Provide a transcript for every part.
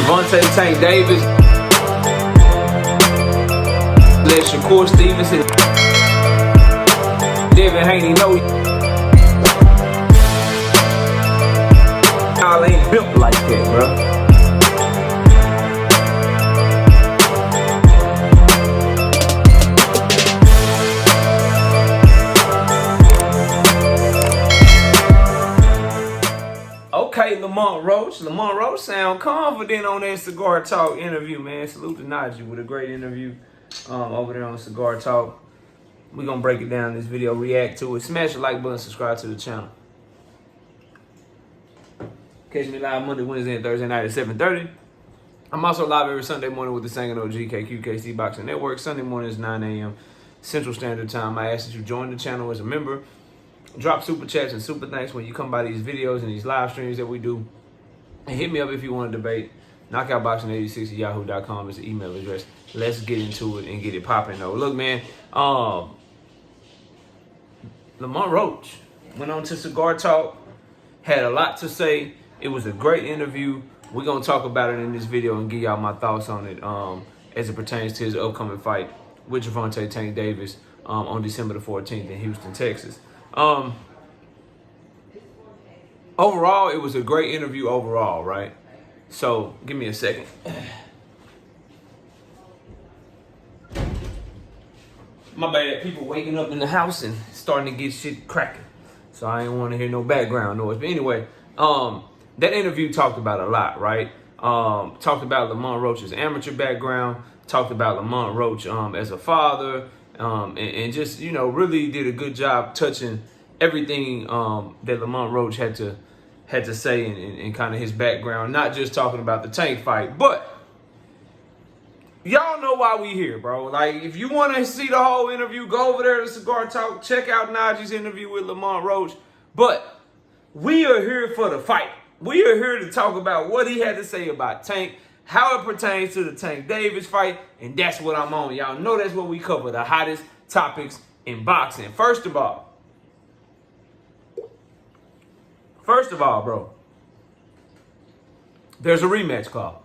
Gervonta Tank Davis. Let Shakur Stevenson. Devin Haney know y'all ain't built like that, bro. Okay, Lamont Roach. Lamont Roach sound confident on that Cigar Talk interview, man. Salute to Najee with a great interview over there on Cigar Talk. We're going to break it down in this video, react to it. Smash the like button, subscribe to the channel. Catch me live Monday, Wednesday, and Thursday night at 7:30. I'm also live every Sunday morning with the Sangano GKQKC Boxing Network. Sunday mornings, 9 a.m. Central Standard Time. I ask that you join the channel as a member. Drop super chats and super thanks when you come by these videos and these live streams that we do. And hit me up if you want to debate. Knockoutboxing86 at yahoo.com is the email address. Let's get into it and get it popping, though. Look, man, Lamont Roach went on to Cigar Talk, had a lot to say. It was a great interview. We're going to talk about it in this video and give y'all my thoughts on it as it pertains to his upcoming fight with Gervonta Tank Davis on December the 14th in Houston, Texas. Overall, it was a great interview overall, right? So, give me a second. My bad, people waking up in the house and starting to get shit cracking. So I ain't want to hear no background noise. But anyway, that interview talked about a lot, right? Talked about Lamont Roach's amateur background, talked about Lamont Roach as a father, and just, you know, really did a good job touching everything that Lamont Roach had to say in kind of his background, not just talking about the Tank fight, but y'all know why we here, bro. Like, if you want to see the whole interview, go over there to Cigar Talk, check out Najee's interview with Lamont Roach. But we are here for the fight. We are here to talk about what he had to say about Tank, how it pertains to the Tank Davis fight, and that's what I'm on. Y'all know that's what we cover, the hottest topics in boxing. First of all, bro, there's a rematch clause.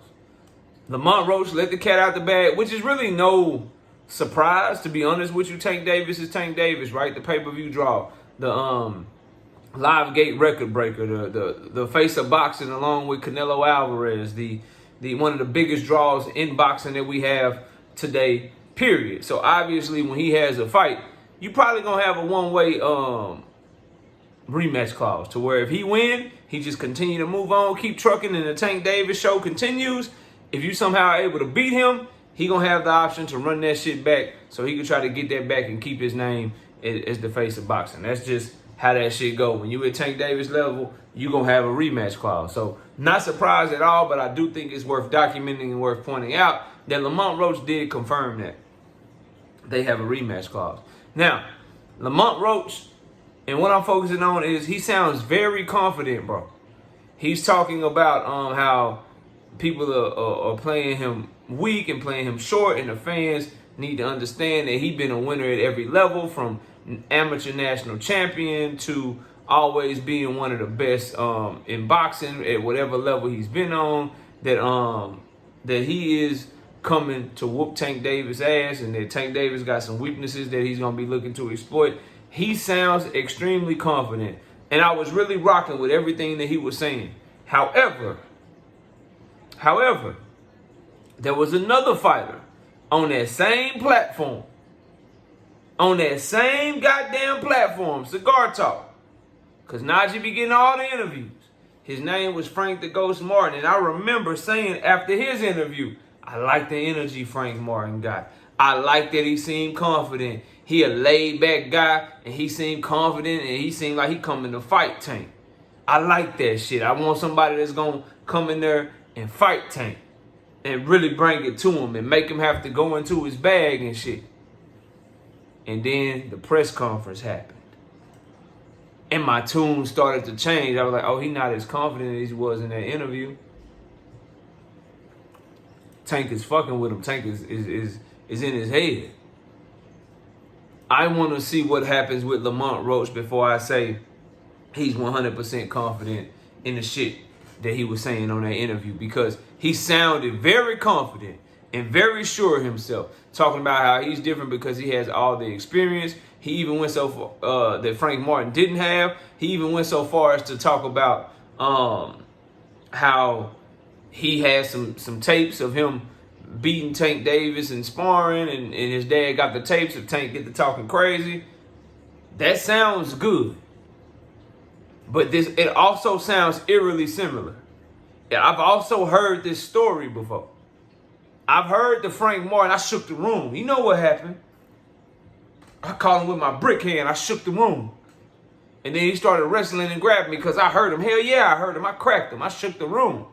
Lamont Roach let the cat out the bag, which is really no surprise, to be honest with you. Tank Davis is Tank Davis, right? The pay-per-view draw, the live gate record breaker, the face of boxing, along with Canelo Alvarez, the one of the biggest draws in boxing that we have today, period. So obviously, when he has a fight, you probably gonna have a one-way rematch clause to where if he win, he just continue to move on, keep trucking, and the Tank Davis show continues. If you somehow are able to beat him, he gonna have the option to run that shit back so he can try to get that back and keep his name as the face of boxing. That's just how that shit go. When you at Tank Davis level, you gonna have a rematch clause. So not surprised at all, but I do think it's worth documenting and worth pointing out that Lamont Roach did confirm that they have a rematch clause. Now, Lamont Roach, and what I'm focusing on is he sounds very confident, bro. He's talking about how people are playing him weak and playing him short, and the fans need to understand that he's been a winner at every level, from amateur national champion to always being one of the best in boxing at whatever level he's been on, that he is coming to whoop Tank Davis' ass, and that Tank Davis got some weaknesses that he's going to be looking to exploit. He sounds extremely confident, and I was really rocking with everything that he was saying. However, there was another fighter on that same platform, on that same goddamn platform, Cigar Talk, because Najee be getting all the interviews. His name was Frank the Ghost Martin, and I remember saying after his interview, I like the energy Frank Martin got. I like that he seemed confident. He a laid-back guy, and he seemed confident, and he seemed like he coming to fight Tank. I like that shit. I want somebody that's going to come in there and fight Tank and really bring it to him and make him have to go into his bag and shit. And then the press conference happened. And my tune started to change. I was like, oh, he's not as confident as he was in that interview. Tank is fucking with him. Tank is in his head. I want to see what happens with Lamont Roach before I say he's 100% confident in the shit that he was saying on that interview, because he sounded very confident and very sure of himself, talking about how he's different because he has all the experience. He even went so far that Frank Martin didn't have. He even went so far as to talk about how he has some tapes of him beating Tank Davis and sparring, and his dad got the tapes of Tank get to talking crazy. That sounds good. But it also sounds eerily similar. I've also heard this story before. I've heard the Frank Martin, I shook the room. You know what happened? I caught him with my brick hand. I shook the room. And then he started wrestling and grabbed me because I heard him. Hell yeah, I heard him. I cracked him. I shook the room.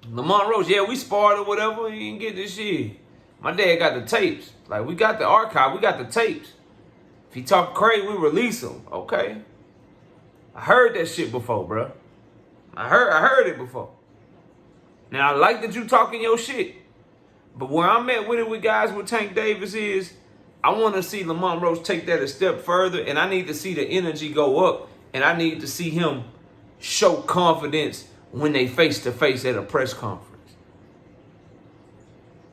Lamont Roach, yeah, we sparred or whatever. He didn't get this shit. My dad got the tapes. Like, we got the archive. We got the tapes. If he talk crazy, we release him. Okay. I heard that shit before, bro. I heard it before. Now, I like that you talking your shit. But where I'm at with it with guys with Tank Davis is, I want to see Lamont Roach take that a step further, and I need to see the energy go up, and I need to see him show confidence when they face-to-face at a press conference.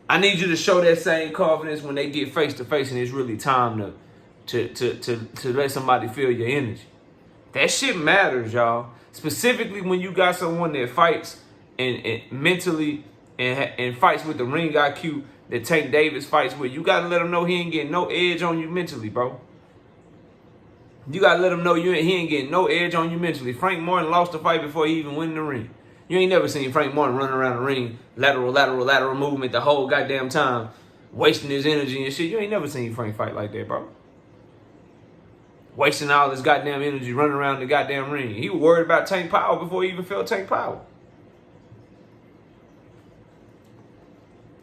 I need you to show that same confidence when they get face-to-face and it's really time to let somebody feel your energy. That shit matters, y'all. Specifically when you got someone that fights and mentally and fights with the ring IQ that Tank Davis fights with. You got to let him know he ain't getting no edge on you mentally, bro. You got to let him know he ain't getting no edge on you mentally. Frank Martin lost the fight before he even went in the ring. You ain't never seen Frank Martin running around the ring, lateral movement the whole goddamn time, wasting his energy and shit. You ain't never seen Frank fight like that, bro. Wasting all his goddamn energy running around the goddamn ring. He was worried about Tank power before he even felt Tank power.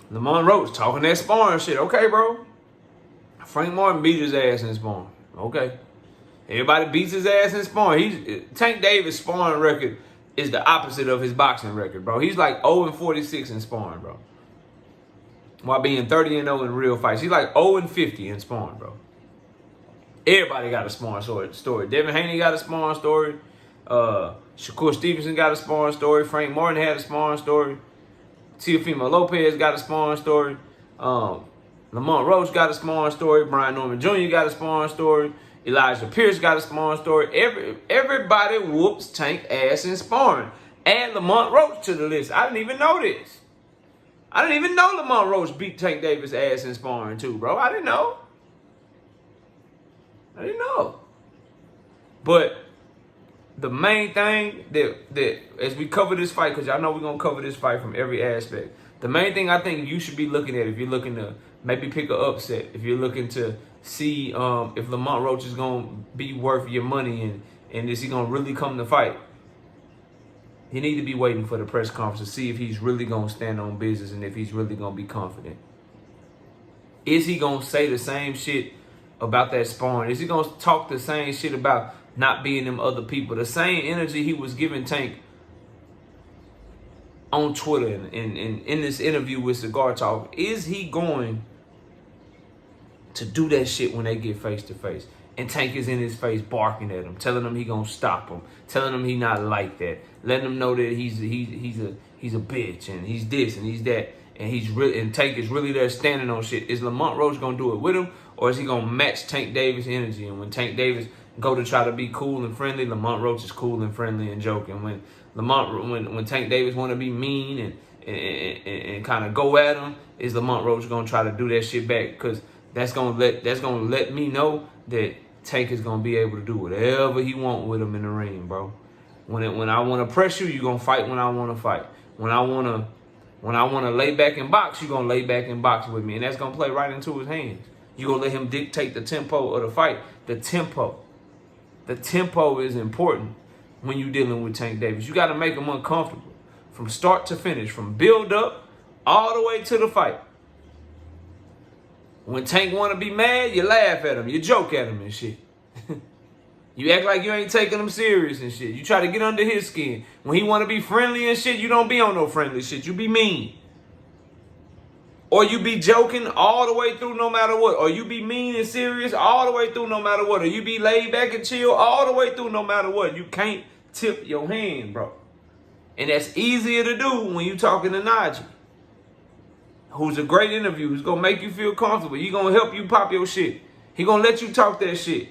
Lamont Roach talking that sparring shit. Okay, bro. Frank Martin beat his ass in sparring. Okay. Everybody beats his ass in sparring. Tank Davis' sparring record is the opposite of his boxing record, bro. He's like 0-46 in sparring, bro. While being 30-0 in real fights. He's like 0-50 in sparring, bro. Everybody got a sparring story. Devin Haney got a sparring story. Shakur Stevenson got a sparring story. Frank Martin had a sparring story. Teofimo Lopez got a sparring story. Lamont Roach got a sparring story. Brian Norman Jr. got a sparring story. Elijah Pierce got a sparring story. Everybody whoops Tank ass in sparring. Add Lamont Roach to the list. I didn't even know this. I didn't even know Lamont Roach beat Tank Davis ass in sparring too, bro. I didn't know. But the main thing that as we cover this fight, because y'all know we're going to cover this fight from every aspect. The main thing I think you should be looking at if you're looking to maybe pick an upset, if you're looking to see if Lamont Roach is going to be worth your money and is he going to really come to fight, you need to be waiting for the press conference to see if he's really going to stand on business and if he's really going to be confident. Is he going to say the same shit about that sparring? Is he going to talk the same shit about not being them other people? The same energy he was giving Tank on Twitter and in this interview with Cigar Talk, is he going to do that shit when they get face to face? And Tank is in his face barking at him, telling him he gonna stop him, telling him he not like that, letting him know that he's a bitch and he's this and he's that, and Tank is really there standing on shit. Is Lamont Roach gonna do it with him, or is he gonna match Tank Davis' energy? And when Tank Davis go to try to be cool and friendly, Lamont Roach is cool and friendly and joking. When Tank Davis want to be mean and kind of go at him, is Lamont Roach gonna try to do that shit back? Because that's gonna let me know that Tank is gonna be able to do whatever he want with him in the ring, bro. When I want to press you, you gonna fight when I want to fight. When I want to lay back and box, you gonna lay back and box with me, and that's gonna play right into his hands. You gonna let him dictate the tempo of the fight. The tempo is important when you're dealing with Tank Davis. You got to make him uncomfortable from start to finish, from build up all the way to the fight. When Tank want to be mad, you laugh at him, you joke at him and shit. You act like you ain't taking him serious and shit. You try to get under his skin. When he want to be friendly and shit, you don't be on no friendly shit. You be mean. Or you be joking all the way through no matter what. Or you be mean and serious all the way through no matter what. Or you be laid back and chill all the way through no matter what. You can't tip your hand, bro. And that's easier to do when you talking to Najee, who's a great interview, who's gonna make you feel comfortable. He gonna help you pop your shit. He gonna let you talk that shit.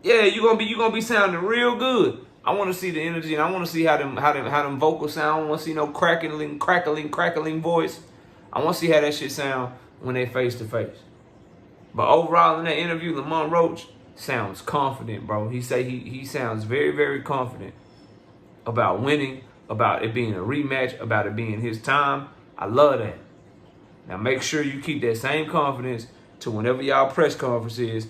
Yeah, you gonna be sounding real good. I want to see the energy, and I want to see how them vocals sound. I want to see no crackling voice. I want to see how that shit sound when they face to face. But overall, in that interview, Lamont Roach sounds confident, bro. He sounds very, very confident about winning, about it being a rematch, about it being his time. I love that. Now make sure you keep that same confidence to whenever y'all press conference is,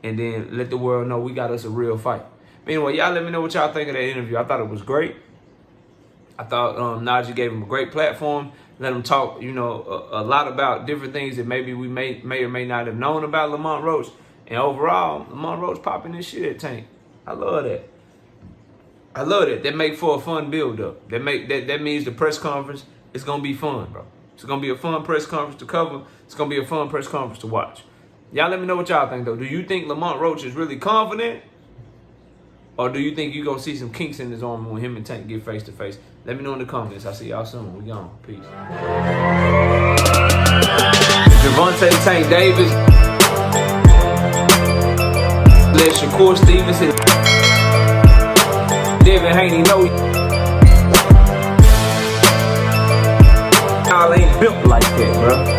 and then let the world know we got us a real fight. But anyway, y'all let me know what y'all think of that interview. I thought it was great. I thought Najee gave him a great platform. Let him talk, a lot about different things that maybe we may or may not have known about Lamont Roach. And overall, Lamont Roach popping this shit at Tank. I love that. I love that. That make for a fun build-up. That means the press conference is gonna be fun, bro. It's gonna be a fun press conference to cover. It's gonna be a fun press conference to watch. Y'all let me know what y'all think though. Do you think Lamont Roach is really confident? Or do you think you're going to see some kinks in his armor when him and Tank get face to face? Let me know in the comments. I'll see y'all soon. We gone. Peace. Gervonta, Tank Davis. Let Shakur Stevenson. Devin Haney know y'all ain't built like that, bro.